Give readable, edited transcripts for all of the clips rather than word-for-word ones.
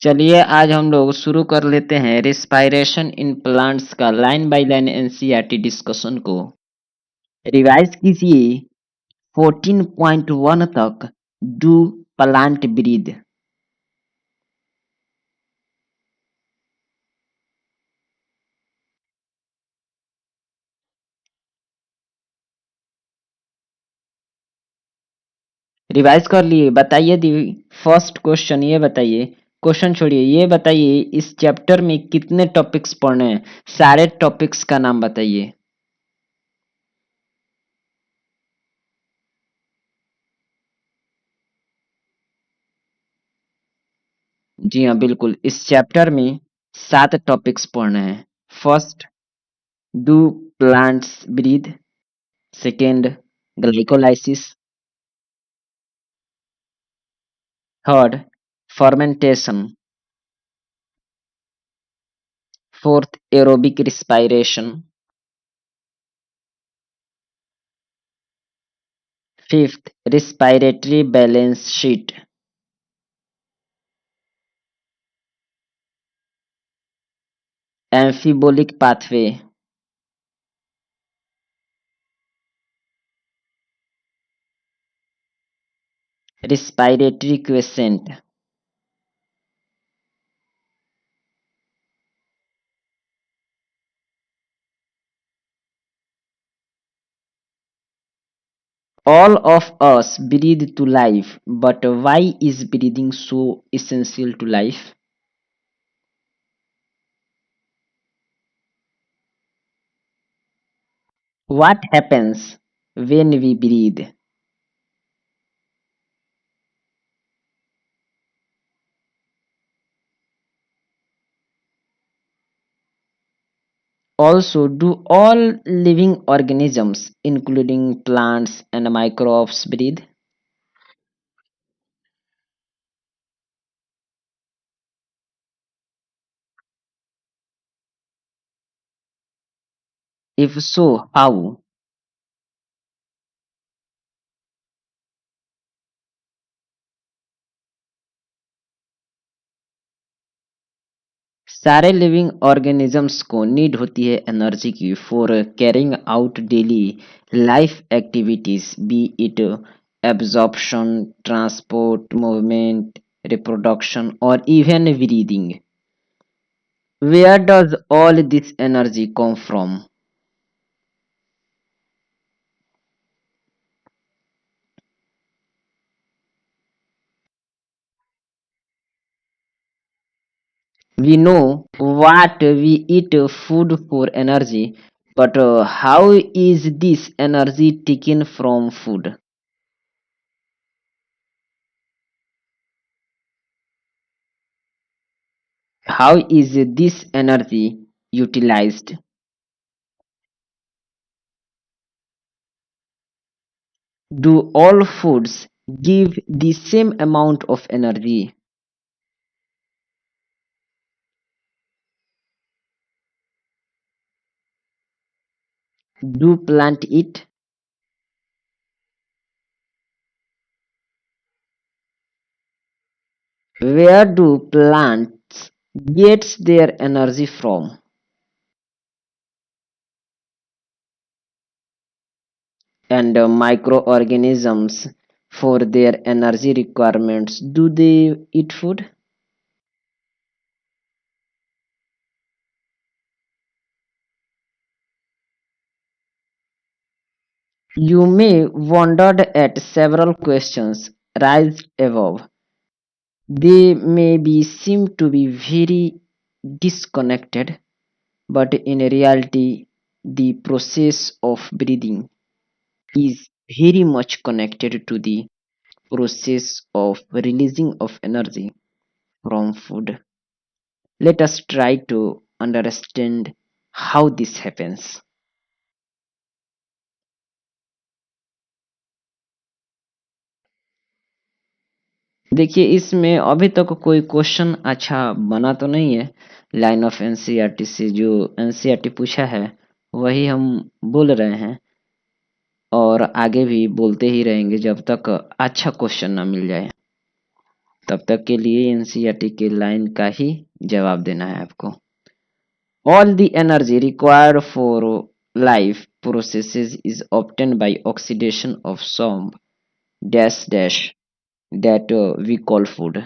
चलिए आज हम लोग शुरू कर लेते हैं रिस्पायरेशन इन प्लांट्स का line by line NCERT discussion को। रिवाइज कीजिए 14.1 तक। Do plant breathe. रिवाइज कर लिए। बताइए दी फर्स्ट क्वेश्चन। ये बताइए, क्वेश्चन छोड़िए, ये बताइए इस चैप्टर में कितने टॉपिक्स पढ़ने हैं। सारे टॉपिक्स का नाम बताइए। जी हाँ, बिल्कुल। इस चैप्टर में 7 टॉपिक्स पढ़ने हैं। First, do plants breathe. Second, glycolysis. Third, fermentation. Fourth, aerobic respiration. Fifth, respiratory balance sheet. Amphibolic pathway. Respiratory quiescent. All of us breathe to life, but why is breathing so essential to life? What happens when we breathe? Also, do all living organisms, including plants and microbes, breathe? If so, how? सारे living organisms को need होती है energy की for carrying out daily life activities, be it absorption, transport, movement, reproduction और even breathing. Where does all this energy come from? We know what we eat food for energy, but how is this energy taken from food? How is this energy utilized? Do all foods give the same amount of energy? Do plant eat? Where do plants get their energy from? And microorganisms for their energy requirements, do they eat food? You may wondered at several questions raised above. They may be seem to be very disconnected, but in reality, the process of breathing is very much connected to the process of releasing of energy from food. Let us try to understand how this happens. देखिए, इसमें अभी तक कोई question अच्छा बना तो नहीं है। लाइन ऑफ एनसीईआरटी से जो एनसीईआरटी पूछा है वही हम बोल रहे हैं और आगे भी बोलते ही रहेंगे जब तक अच्छा क्वेश्चन ना मिल जाए। तब तक के लिए एनसीईआरटी के लाइन का ही जवाब देना है आपको। All the energy required for life processes is obtained by oxidation of some dash dash that we call food.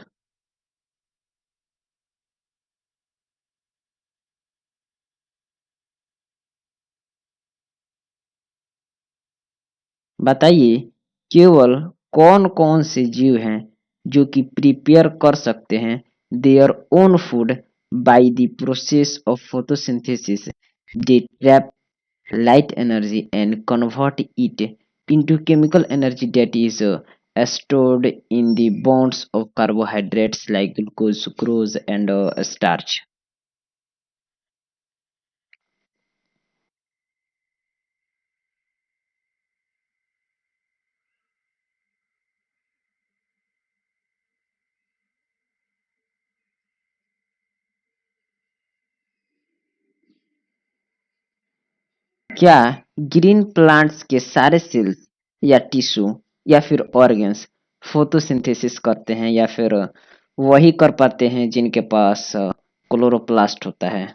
बताइए, केवल कौन कौन से जीव हैं जो कि प्रिपेयर कर सकते हैं their own food by the process of photosynthesis? They trap light energy and convert it into chemical energy that is stored in the bonds of carbohydrates like glucose, sucrose, and starch. क्या green plants के सारे sales या tissue या फिर organs photosynthesis करते हैं या फिर वही कर पाते हैं जिनके पास क्लोरोप्लास्ट होता है?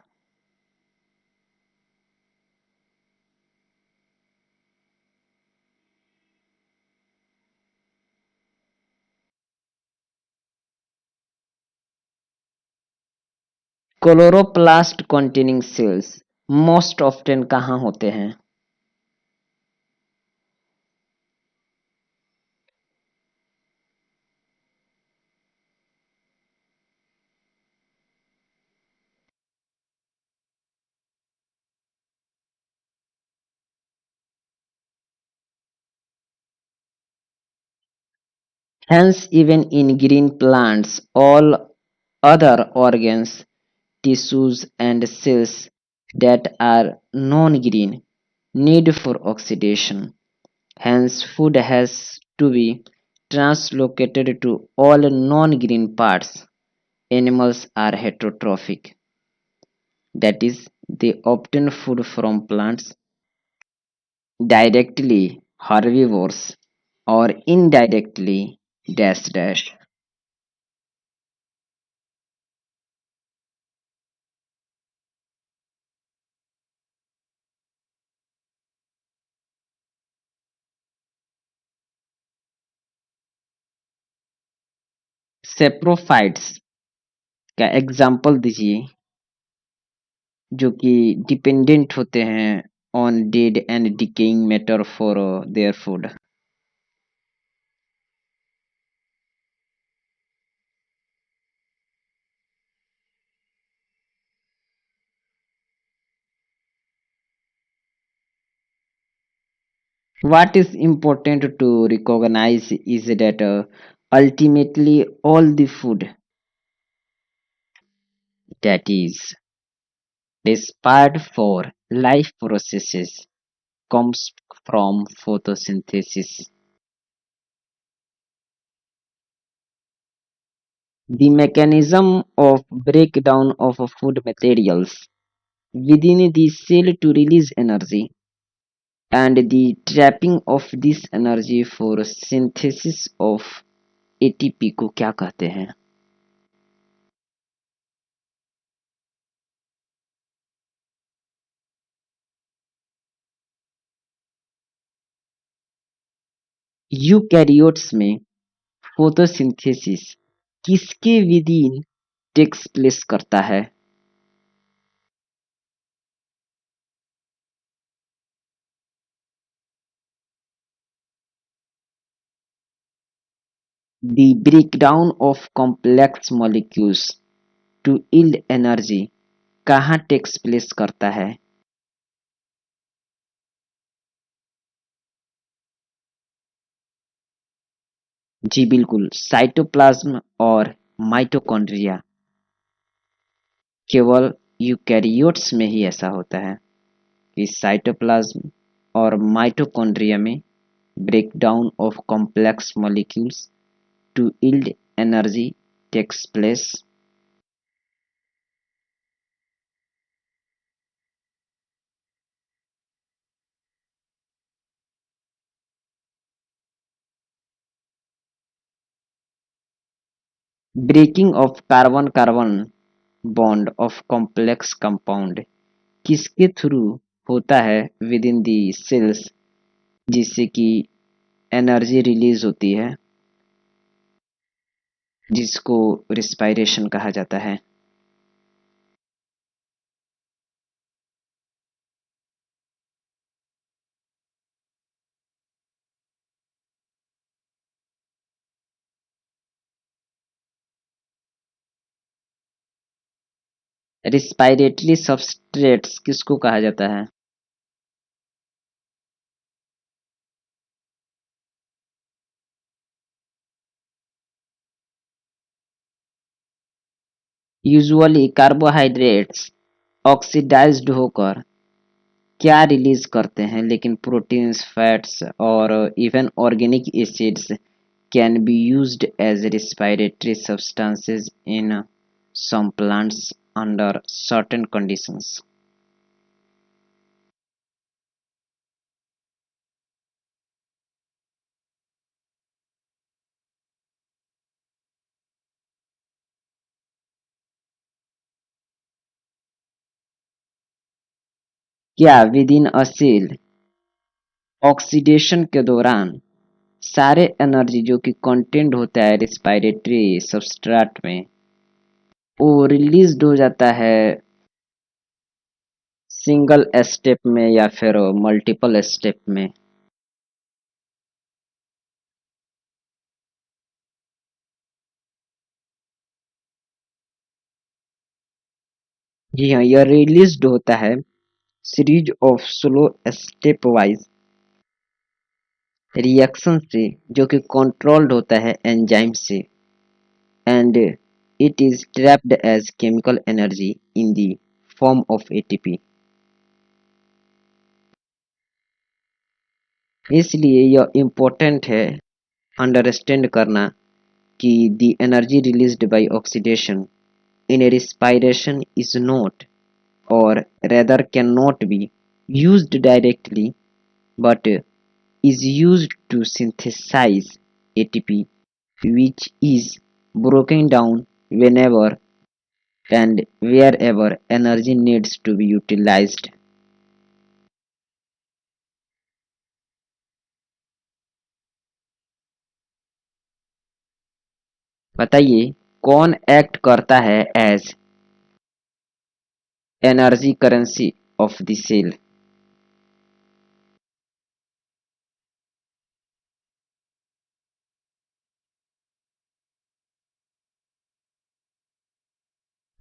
Chloroplast containing cells most often कहाँ होते हैं? Hence, even in green plants, all other organs, tissues, and cells that are non-green need for oxidation. Hence, food has to be translocated to all non-green parts. Animals are heterotrophic, that is, they obtain food from plants directly, herbivores, or indirectly, dash dash. Saprophytes का example दीजिए जो कि dependent होते हैं on dead and decaying matter for their food. What is important to recognize is that ultimately all the food that is required for life processes comes from photosynthesis. The mechanism of breakdown of food materials within the cell to release energy and the trapping of this energy for synthesis of ATP को क्या कहते हैं? Eukaryotes में photosynthesis किसके within takes place करता है? The breakdown of complex molecules to yield energy कहाँ takes place करता है? जी बिल्कुल, साइटोप्लाज्म और माइटोकॉन्ड्रिया। केवल यूकैरियोट्स में ही ऐसा होता है कि साइटोप्लाज्म और माइटोकॉन्ड्रिया में breakdown of complex molecules to yield energy takes place। Breaking of carbon carbon bond of complex compound किसके थ्रू होता है विद इन दी सेल्स, जिससे कि एनर्जी रिलीज होती है, जिसको रिस्पायरेशन कहा जाता है। रिस्पायरेटरी सबस्ट्रेट्स किसको कहा जाता है? यूजुअली कार्बोहाइड्रेट्स ऑक्सीडाइज्ड होकर क्या रिलीज करते हैं, लेकिन प्रोटीन्स, फैट्स और even organic acids can be used as respiratory substances in some plants under certain conditions. क्या with in a cell oxidation के दौरान सारे एनर्जी जो कि कंटेंट होता है रिस्पायरेटरी सबस्ट्रेट में, वो रिलीज्ड हो जाता है सिंगल स्टेप में या फिर मल्टीपल स्टेप में? जी हाँ, यह रिलीज्ड होता है series of slow step wise reaction से, जो कि कंट्रोल्ड होता है एंजाइम से, and it is trapped as chemical energy in the form of ATP. इसलिए यह इम्पोर्टेंट है अंडरस्टैंड करना कि the energy released by oxidation in a respiration is not, or rather cannot be, used directly, but is used to synthesize ATP, which is broken down whenever and wherever energy needs to be utilized. बताइए, कौन act करता है as energy currency of the cell?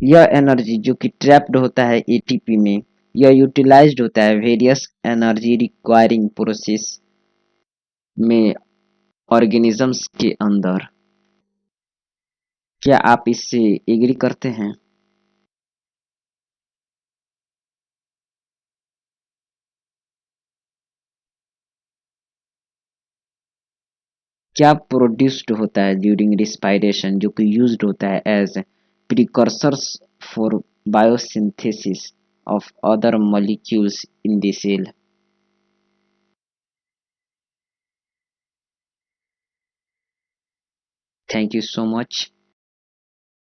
यह energy जो कि trapped होता है ATP में, यह यूटिलाइज्ड होता है वेरियस एनर्जी रिक्वायरिंग प्रोसेस में ऑर्गेनिजम्स के अंदर। क्या आप इससे एग्री करते हैं? क्या प्रोड्यूस्ड होता है ड्यूरिंग रिस्पायरेशन, जो कि यूज्ड होता है as precursors for biosynthesis of other molecules in the cell? Thank you so much.